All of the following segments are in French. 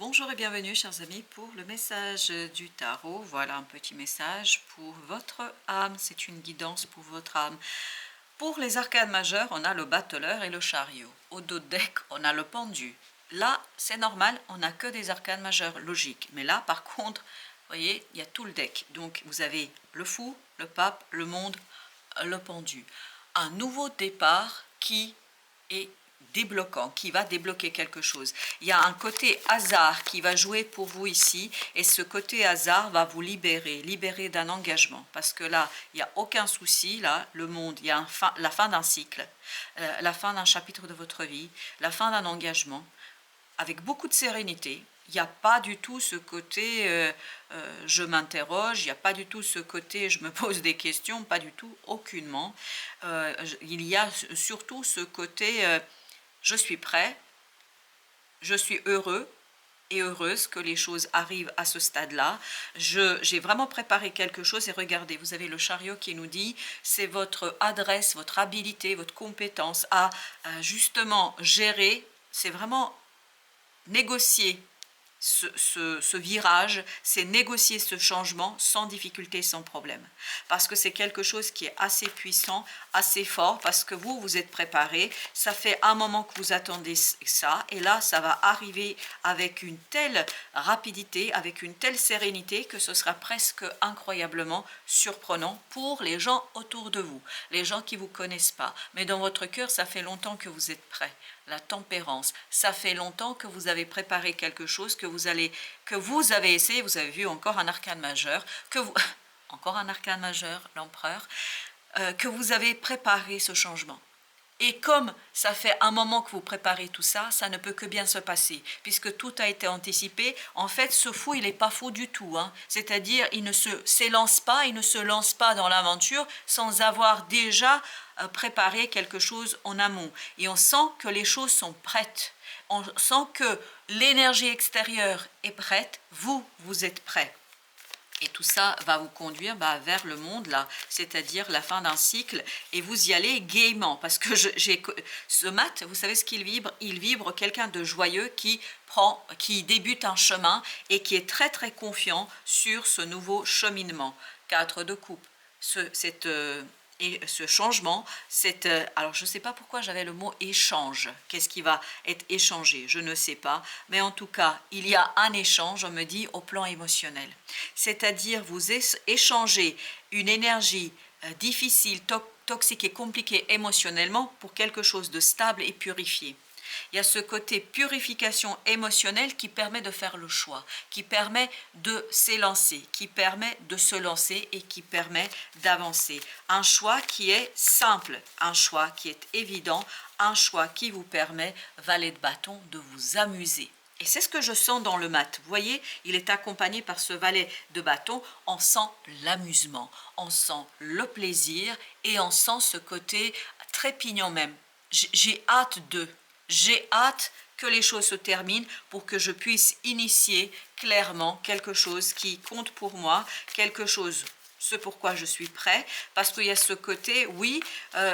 Bonjour et bienvenue chers amis pour le message du tarot. Voilà un petit message pour votre âme, c'est une guidance pour votre âme. Pour les arcanes majeures, on a le battleur et le chariot. Au dos de deck, on a le pendu. Là, c'est normal, on n'a que des arcanes majeures, logique. Mais là, par contre, vous voyez, il y a tout le deck. Donc, vous avez le fou, le pape, le monde, le pendu. Un nouveau départ qui est débloquant, qui va débloquer quelque chose. Il y a un côté hasard qui va jouer pour vous ici, et ce côté hasard va vous libérer d'un engagement, parce que là, il n'y a aucun souci, là, le monde, il y a la fin d'un cycle, la fin d'un chapitre de votre vie, la fin d'un engagement, avec beaucoup de sérénité. Il n'y a pas du tout ce côté je m'interroge, il n'y a pas du tout ce côté je me pose des questions, pas du tout, aucunement. Il y a surtout ce côté je suis prêt, je suis heureux et heureuse que les choses arrivent à ce stade-là. J'ai vraiment préparé quelque chose et regardez, vous avez le chariot qui nous dit, c'est votre adresse, votre habilité, votre compétence à justement gérer, c'est vraiment négocier ce virage, c'est négocier ce changement sans difficulté, sans problème. Parce que c'est quelque chose qui est assez puissant, assez fort, parce que vous êtes préparé, ça fait un moment que vous attendez ça, et là, ça va arriver avec une telle rapidité, avec une telle sérénité, que ce sera presque incroyablement surprenant pour les gens autour de vous, les gens qui ne vous connaissent pas. Mais dans votre cœur, ça fait longtemps que vous êtes prêt. La tempérance, ça fait longtemps que vous avez préparé quelque chose, que vous avez essayé, vous avez vu encore un arcane majeur, encore un arcane majeur, l'empereur, que vous avez préparé ce changement. Et comme ça fait un moment que vous préparez tout ça, ça ne peut que bien se passer, puisque tout a été anticipé. En fait, ce fou, il n'est pas fou du tout, hein. C'est-à-dire, il ne s'élance pas, il ne se lance pas dans l'aventure sans avoir déjà préparé quelque chose en amont. Et on sent que les choses sont prêtes. On sent que l'énergie extérieure est prête, vous êtes prêt. Et tout ça va vous conduire vers le monde, là, c'est-à-dire la fin d'un cycle, et vous y allez gaiement, parce que ce mat, vous savez ce qu'il vibre? Il vibre quelqu'un de joyeux qui débute un chemin et qui est très très confiant sur ce nouveau cheminement. 4 de coupe, et ce changement, alors je ne sais pas pourquoi j'avais le mot échange, qu'est-ce qui va être échangé, je ne sais pas, mais en tout cas, il y a un échange, on me dit, au plan émotionnel. C'est-à-dire, vous échangez une énergie difficile, toxique et compliquée émotionnellement pour quelque chose de stable et purifié. Il y a ce côté purification émotionnelle qui permet de faire le choix, qui permet de s'élancer, qui permet de se lancer et qui permet d'avancer. Un choix qui est simple, un choix qui est évident, un choix qui vous permet, valet de bâton, de vous amuser. Et c'est ce que je sens dans le mat. Vous voyez, il est accompagné par ce valet de bâton. On sent l'amusement, on sent le plaisir et on sent ce côté trépignon même. J'ai hâte que les choses se terminent pour que je puisse initier clairement quelque chose qui compte pour moi, quelque chose, ce pourquoi je suis prêt, parce qu'il y a ce côté, oui,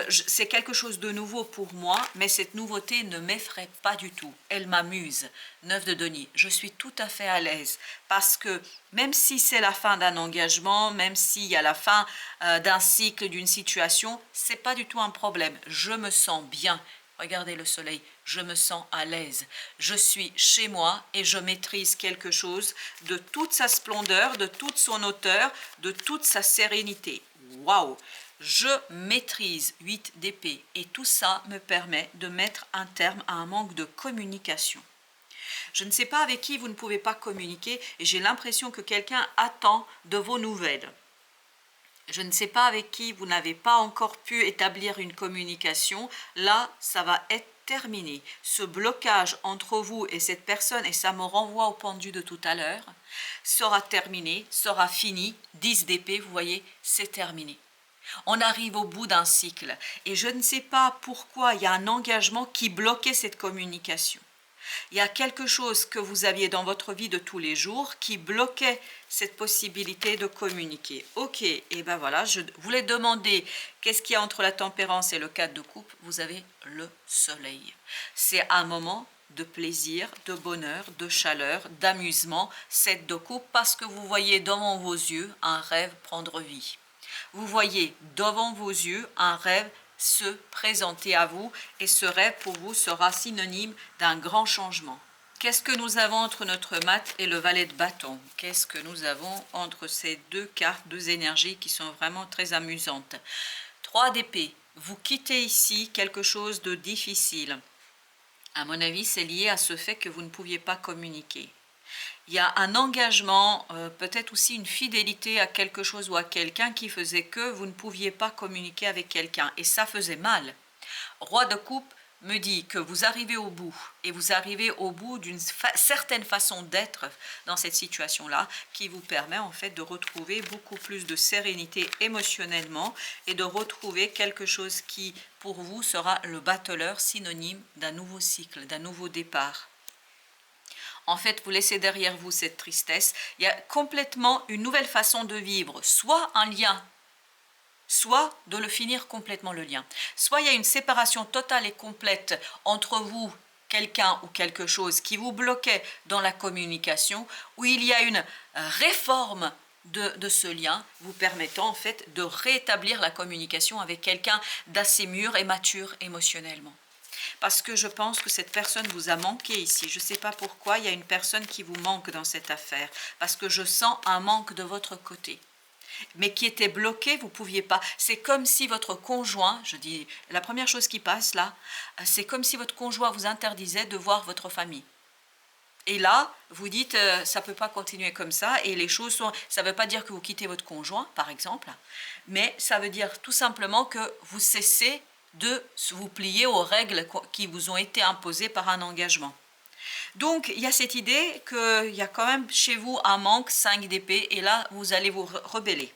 c'est quelque chose de nouveau pour moi, mais cette nouveauté ne m'effraie pas du tout, elle m'amuse. 9 de denier, je suis tout à fait à l'aise, parce que même si c'est la fin d'un engagement, même s'il y a la fin d'un cycle, d'une situation, c'est pas du tout un problème, je me sens bien. Regardez le soleil, je me sens à l'aise. Je suis chez moi et je maîtrise quelque chose de toute sa splendeur, de toute son hauteur, de toute sa sérénité. Waouh! Je maîtrise 8 d'épée et tout ça me permet de mettre un terme à un manque de communication. Je ne sais pas avec qui vous ne pouvez pas communiquer et j'ai l'impression que quelqu'un attend de vos nouvelles. Je ne sais pas avec qui vous n'avez pas encore pu établir une communication. Là, ça va être terminé. Ce blocage entre vous et cette personne, et ça me renvoie au pendu de tout à l'heure, sera terminé, sera fini. 10 d'épée, vous voyez, c'est terminé. On arrive au bout d'un cycle. Et je ne sais pas pourquoi il y a un engagement qui bloquait cette communication. Il y a quelque chose que vous aviez dans votre vie de tous les jours qui bloquait cette possibilité de communiquer. Ok, et ben voilà, je voulais demander qu'est-ce qu'il y a entre la tempérance et le 4 de coupe. Vous avez le soleil. C'est un moment de plaisir, de bonheur, de chaleur, d'amusement, 7 de coupe, parce que vous voyez devant vos yeux un rêve prendre vie. Vous voyez devant vos yeux un rêve se présenter à vous, et ce rêve pour vous sera synonyme d'un grand changement. Qu'est-ce que nous avons entre notre mat et le valet de bâton? Qu'est-ce que nous avons entre ces deux cartes, deux énergies qui sont vraiment très amusantes? 3 d'épée, vous quittez ici quelque chose de difficile. À mon avis, c'est lié à ce fait que vous ne pouviez pas communiquer. Il y a un engagement, peut-être aussi une fidélité à quelque chose ou à quelqu'un qui faisait que vous ne pouviez pas communiquer avec quelqu'un. Et ça faisait mal. Roi de coupe me dit que vous arrivez au bout. Et vous arrivez au bout d'une certaine façon d'être dans cette situation-là qui vous permet en fait de retrouver beaucoup plus de sérénité émotionnellement et de retrouver quelque chose qui pour vous sera le battleur, synonyme d'un nouveau cycle, d'un nouveau départ. En fait, vous laissez derrière vous cette tristesse. Il y a complètement une nouvelle façon de vivre, soit un lien, soit de le finir complètement le lien. Soit il y a une séparation totale et complète entre vous, quelqu'un ou quelque chose qui vous bloquait dans la communication, ou il y a une réforme de ce lien vous permettant en fait de rétablir la communication avec quelqu'un d'assez mûr et mature émotionnellement. Parce que je pense que cette personne vous a manqué ici. Je ne sais pas pourquoi, il y a une personne qui vous manque dans cette affaire. Parce que je sens un manque de votre côté. Mais qui était bloqué, vous ne pouviez pas. C'est comme si votre conjoint, je dis, la première chose qui passe là, c'est comme si votre conjoint vous interdisait de voir votre famille. Et là, vous dites, ça ne peut pas continuer comme ça, et les choses sont... Ça ne veut pas dire que vous quittez votre conjoint, par exemple, mais ça veut dire tout simplement que vous cessez de vous plier aux règles qui vous ont été imposées par un engagement. Donc, il y a cette idée qu'il y a quand même chez vous un manque, 5 d'épée, et là, vous allez vous rebeller.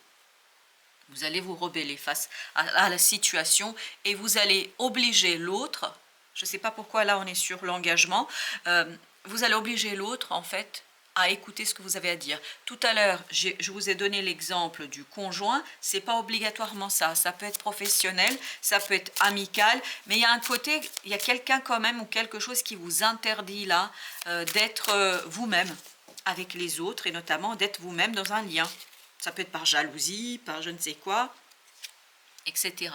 Vous allez vous rebeller face à la situation, et vous allez obliger l'autre, je ne sais pas pourquoi là on est sur l'engagement, vous allez obliger l'autre, en fait, à écouter ce que vous avez à dire. Tout à l'heure, je vous ai donné l'exemple du conjoint, c'est pas obligatoirement ça. Ça peut être professionnel, ça peut être amical, mais il y a un côté, il y a quelqu'un quand même ou quelque chose qui vous interdit là d'être vous-même avec les autres et notamment d'être vous-même dans un lien. Ça peut être par jalousie, par je ne sais quoi, etc.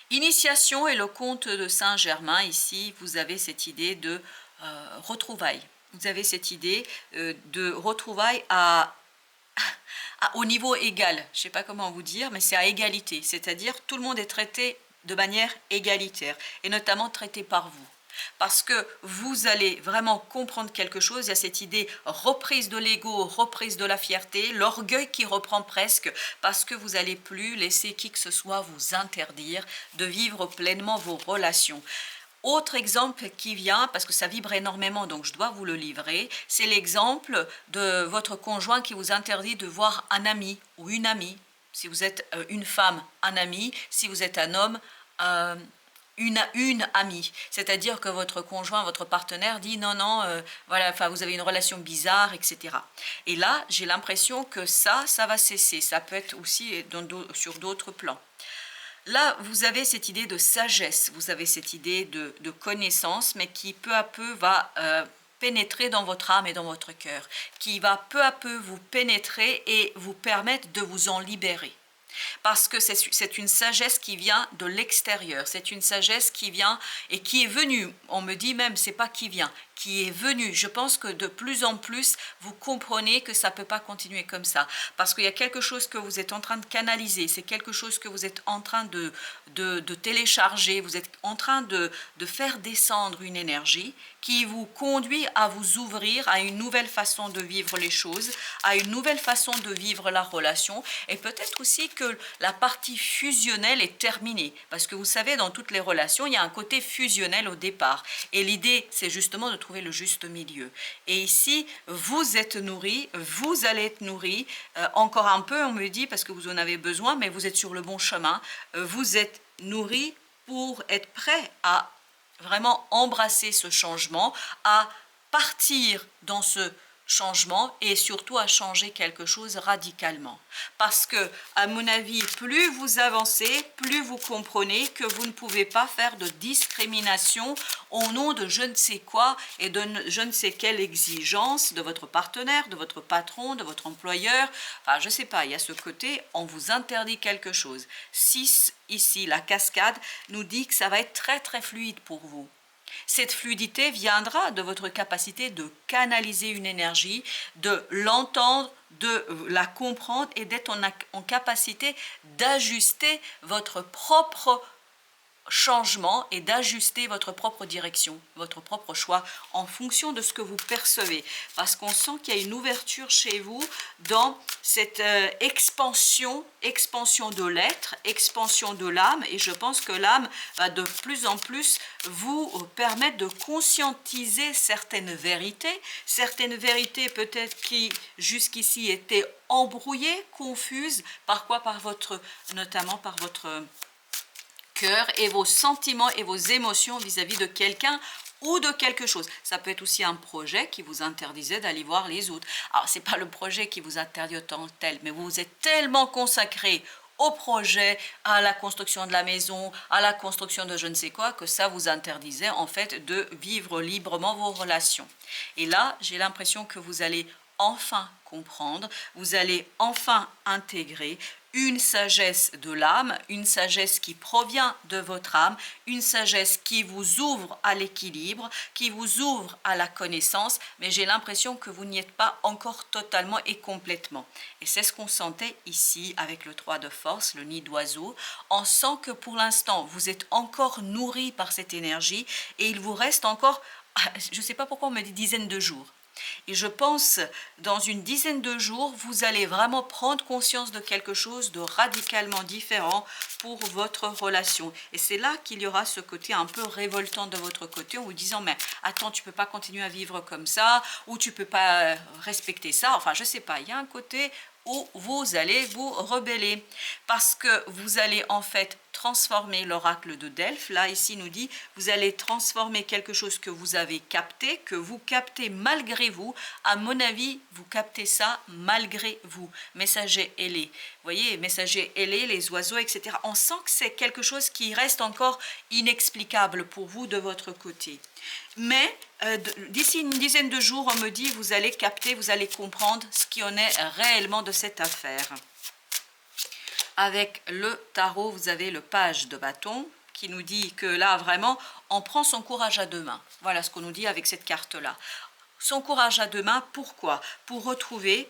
Initiation et le conte de Saint-Germain, ici, vous avez cette idée de retrouvailles. Vous avez cette idée de retrouvailles au niveau égal. Je ne sais pas comment vous dire, mais c'est à égalité. C'est-à-dire tout le monde est traité de manière égalitaire, et notamment traité par vous. Parce que vous allez vraiment comprendre quelque chose, il y a cette idée reprise de l'ego, reprise de la fierté, l'orgueil qui reprend presque, parce que vous n'allez plus laisser qui que ce soit vous interdire de vivre pleinement vos relations. Autre exemple qui vient, parce que ça vibre énormément, donc je dois vous le livrer, c'est l'exemple de votre conjoint qui vous interdit de voir un ami ou une amie. Si vous êtes une femme, un ami. Si vous êtes un homme, une amie. C'est-à-dire que votre conjoint, votre partenaire dit non, non, voilà, enfin, vous avez une relation bizarre, etc. Et là, j'ai l'impression que ça va cesser. Ça peut être aussi sur d'autres plans. Là, vous avez cette idée de sagesse, vous avez cette idée de connaissance, mais qui peu à peu va pénétrer dans votre âme et dans votre cœur, qui va peu à peu vous pénétrer et vous permettre de vous en libérer. Parce que c'est une sagesse qui vient de l'extérieur, c'est une sagesse qui vient et qui est venue, on me dit même, c'est pas qui vient, qui est venue. Je pense que de plus en plus, vous comprenez que ça ne peut pas continuer comme ça. Parce qu'il y a quelque chose que vous êtes en train de canaliser, c'est quelque chose que vous êtes en train de télécharger, vous êtes en train de faire descendre une énergie qui vous conduit à vous ouvrir à une nouvelle façon de vivre les choses, à une nouvelle façon de vivre la relation, et peut-être aussi que la partie fusionnelle est terminée, parce que vous savez, dans toutes les relations, il y a un côté fusionnel au départ, et l'idée, c'est justement de trouver le juste milieu. Et ici, vous êtes nourri, vous allez être nourri, encore un peu, on me dit, parce que vous en avez besoin, mais vous êtes sur le bon chemin, vous êtes nourri pour être prêt à vraiment embrasser ce changement, à partir dans ce changement et surtout à changer quelque chose radicalement. Parce que, à mon avis, plus vous avancez, plus vous comprenez que vous ne pouvez pas faire de discrimination au nom de je ne sais quoi et de je ne sais quelle exigence de votre partenaire, de votre patron, de votre employeur. Enfin, je ne sais pas, il y a ce côté, on vous interdit quelque chose. 6, ici, la cascade, nous dit que ça va être très très fluide pour vous. Cette fluidité viendra de votre capacité de canaliser une énergie, de l'entendre, de la comprendre et d'être en capacité d'ajuster votre propre changement et d'ajuster votre propre direction, votre propre choix en fonction de ce que vous percevez. Parce qu'on sent qu'il y a une ouverture chez vous dans cette expansion de l'être, expansion de l'âme. Et je pense que l'âme va de plus en plus vous permettre de conscientiser certaines vérités peut-être qui jusqu'ici étaient embrouillées, confuses. Par quoi? Notamment par votre cœur et vos sentiments et vos émotions vis-à-vis de quelqu'un ou de quelque chose. Ça peut être aussi un projet qui vous interdisait d'aller voir les autres. Alors, ce n'est pas le projet qui vous interdit autant tel, mais vous êtes tellement consacré au projet, à la construction de la maison, à la construction de je ne sais quoi, que ça vous interdisait en fait de vivre librement vos relations. Et là, j'ai l'impression que vous allez enfin comprendre, vous allez enfin intégrer une sagesse de l'âme, une sagesse qui provient de votre âme, une sagesse qui vous ouvre à l'équilibre, qui vous ouvre à la connaissance, mais j'ai l'impression que vous n'y êtes pas encore totalement et complètement. Et c'est ce qu'on sentait ici avec le 3 de force, le nid d'oiseau. On sent que pour l'instant, vous êtes encore nourri par cette énergie et il vous reste encore, je ne sais pas pourquoi on me dit dizaines de jours. Et je pense, dans une dizaine de jours, vous allez vraiment prendre conscience de quelque chose de radicalement différent pour votre relation. Et c'est là qu'il y aura ce côté un peu révoltant de votre côté, en vous disant, mais attends, tu ne peux pas continuer à vivre comme ça, ou tu ne peux pas respecter ça. Enfin, je ne sais pas, il y a un côté où vous allez vous rebeller parce que vous allez en fait transformer l'oracle de Delphes. Là, ici, nous dit, vous allez transformer quelque chose que vous avez capté, que vous captez malgré vous. À mon avis, vous captez ça malgré vous. Messager ailé. Vous voyez, messager ailé, les oiseaux, etc. On sent que c'est quelque chose qui reste encore inexplicable pour vous de votre côté. Mais d'ici une dizaine de jours, on me dit, vous allez capter, vous allez comprendre ce qui en est réellement de cette affaire. Avec le tarot, vous avez le page de bâton qui nous dit que là, vraiment, on prend son courage à deux mains. Voilà ce qu'on nous dit avec cette carte-là. Son courage à deux mains, pourquoi? Pour retrouver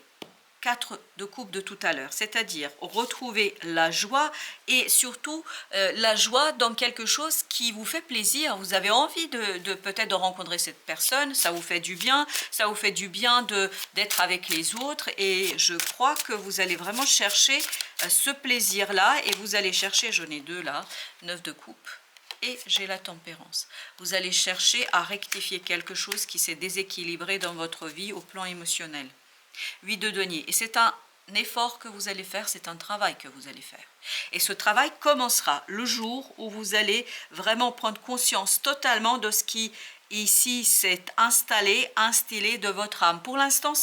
4 de coupe de tout à l'heure, c'est-à-dire retrouver la joie et surtout la joie dans quelque chose qui vous fait plaisir. Vous avez envie de peut-être de rencontrer cette personne, ça vous fait du bien, ça vous fait du bien d'être avec les autres et je crois que vous allez vraiment chercher ce plaisir-là et vous allez chercher, j'en ai deux là, 9 de coupe. Et j'ai la tempérance. Vous allez chercher à rectifier quelque chose qui s'est déséquilibré dans votre vie au plan émotionnel. 8 de denier. Et c'est un effort que vous allez faire, c'est un travail que vous allez faire. Et ce travail commencera le jour où vous allez vraiment prendre conscience totalement de ce qui ici s'est instillé de votre âme. Pour l'instant,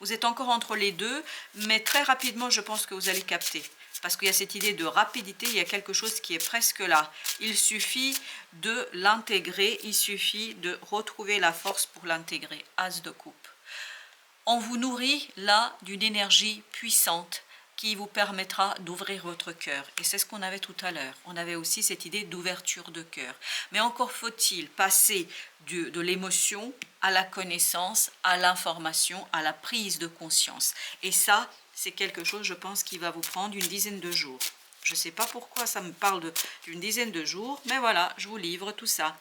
vous êtes encore entre les deux, mais très rapidement, je pense que vous allez capter. Parce qu'il y a cette idée de rapidité, il y a quelque chose qui est presque là. Il suffit de l'intégrer, il suffit de retrouver la force pour l'intégrer. As de coupe. On vous nourrit là d'une énergie puissante qui vous permettra d'ouvrir votre cœur. Et c'est ce qu'on avait tout à l'heure. On avait aussi cette idée d'ouverture de cœur. Mais encore faut-il passer de l'émotion à la connaissance, à l'information, à la prise de conscience. Et ça, c'est quelque chose, je pense, qui va vous prendre une dizaine de jours. Je ne sais pas pourquoi ça me parle d'une dizaine de jours, mais voilà, je vous livre tout ça.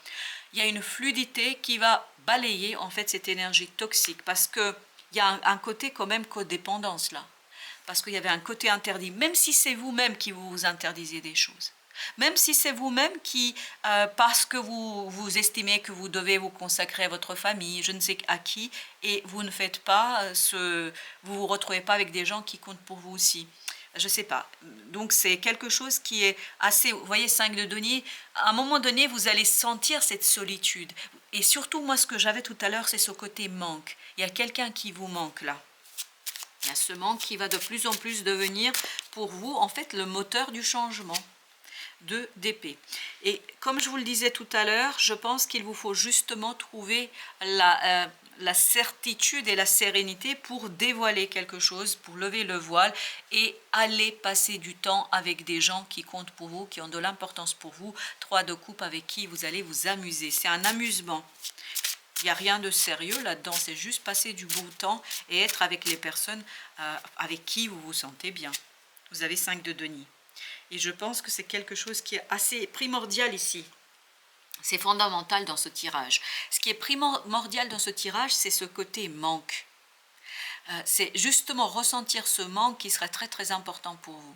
Il y a une fluidité qui va balayer en fait cette énergie toxique parce que il y a un côté quand même codépendance là. Parce qu'il y avait un côté interdit, même si c'est vous-même qui vous interdisez des choses. Même si c'est vous-même qui, parce que vous estimez que vous devez vous consacrer à votre famille, je ne sais à qui, et vous ne faites pas vous vous retrouvez pas avec des gens qui comptent pour vous aussi. Je ne sais pas. Donc c'est quelque chose qui est assez, vous voyez, 5 de denier, à un moment donné, vous allez sentir cette solitude. Et surtout, moi, ce que j'avais tout à l'heure, c'est ce côté manque. Il Il y a quelqu'un qui vous manque là. Il y a ce manque qui va de plus en plus devenir pour vous, en fait, le moteur du changement. 2 d'épée. Et comme je vous le disais tout à l'heure, je pense qu'il vous faut justement trouver la certitude et la sérénité pour dévoiler quelque chose, pour lever le voile et aller passer du temps avec des gens qui comptent pour vous, qui ont de l'importance pour vous. 3 de coupe avec qui vous allez vous amuser. C'est un amusement. Il n'y a rien de sérieux là-dedans, c'est juste passer du bon temps et être avec les personnes avec qui vous vous sentez bien. Vous avez 5 de denier. Et je pense que c'est quelque chose qui est assez primordial ici. C'est fondamental dans ce tirage. Ce qui est primordial dans ce tirage, c'est ce côté manque. C'est justement ressentir ce manque qui serait très très important pour vous.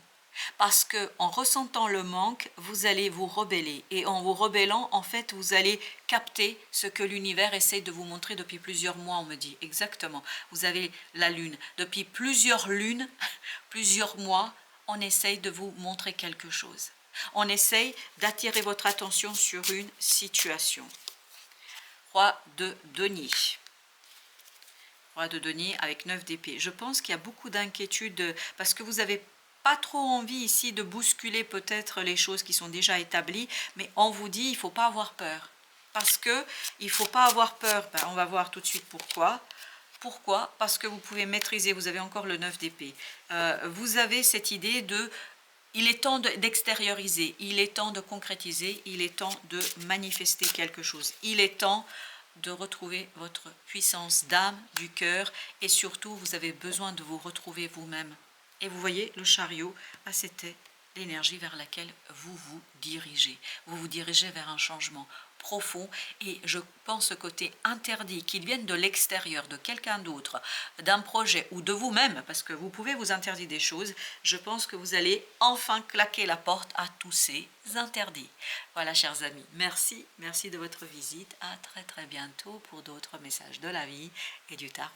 Parce que en ressentant le manque, vous allez vous rebeller. Et en vous rebellant, en fait, vous allez capter ce que l'univers essaie de vous montrer depuis plusieurs mois, on me dit. Exactement. Vous avez la lune. Depuis plusieurs lunes, plusieurs mois, on essaye de vous montrer quelque chose. On essaye d'attirer votre attention sur une situation. Roi de denier. Roi de denier avec 9 d'épée. Je pense qu'il y a beaucoup d'inquiétudes parce que vous avez pas trop envie ici de bousculer peut-être les choses qui sont déjà établies, mais on vous dit il ne faut pas avoir peur. Parce que il ne faut pas avoir peur, ben, on va voir tout de suite pourquoi. Pourquoi? Parce que vous pouvez maîtriser, vous avez encore le 9 d'épée. Vous avez cette idée de, il est temps d'extérioriser, il est temps de concrétiser, il est temps de manifester quelque chose. Il est temps de retrouver votre puissance d'âme, du cœur, et surtout vous avez besoin de vous retrouver vous-même. Et vous voyez, le chariot, c'était l'énergie vers laquelle vous vous dirigez. Vous vous dirigez vers un changement profond et je pense ce côté interdit, qu'il vienne de l'extérieur, de quelqu'un d'autre, d'un projet ou de vous-même, parce que vous pouvez vous interdire des choses, je pense que vous allez enfin claquer la porte à tous ces interdits. Voilà, chers amis, merci de votre visite. À très très bientôt pour d'autres messages de la vie et du tarot.